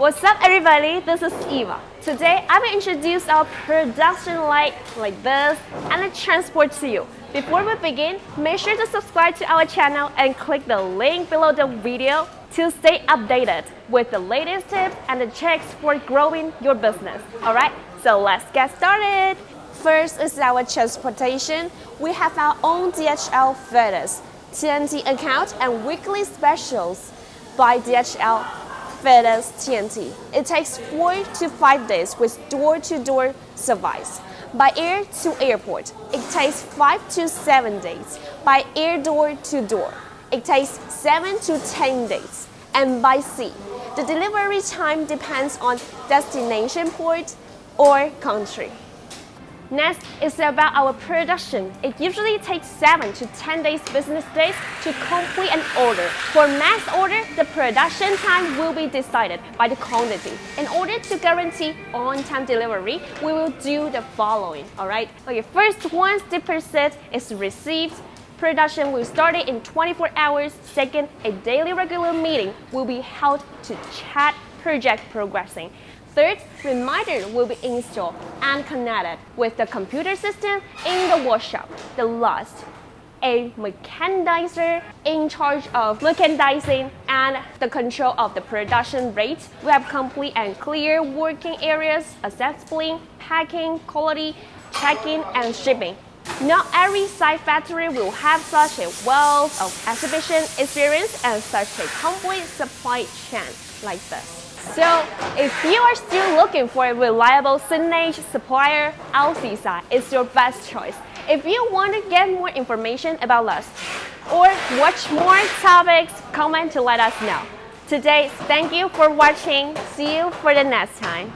What's up everybody, this is Eva. Today I will introduce our production line like this and the transport to you. Before we begin, make sure to subscribe to our channel and click the link below the video to stay updated with the latest tips and the tricks for growing your business. Alright, so let's get started. First is our transportation. We have our own DHL FedEx, TNT account and weekly specials by DHL FedEx TNT. It takes 4 to 5 days with door-to-door service. By air to airport, it takes 5 to 7 days. By air door-to-door, it takes 7 to 10 days. And by sea, the delivery time depends on destination port or country. Next is about our production. It usually takes 7 to 10 days business days to complete an order. For mass order, the production time will be decided by the quantity. In order to guarantee on-time delivery, we will do the following, alright? Okay, first, once the receipt is received, production will start in 24 hours. Second, a daily regular meeting will be held to chat project progressing. Third, reminder will be installed and connected with the computer system in the workshop. The last, a mechanizer in charge of merchandising and the control of the production rate. We have complete and clear working areas, assembling, packing, quality, checking, and shipping. Not every sign factory will have such a wealth of exhibition experience and such a complete supply chain like this. So, if you are still looking for a reliable signage supplier, lcsign is your best choice. If you want to get more information about us or watch more topics, comment to let us know. Today, thank you for watching. See you for the next time.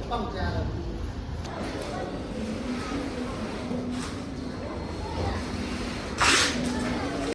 放家的。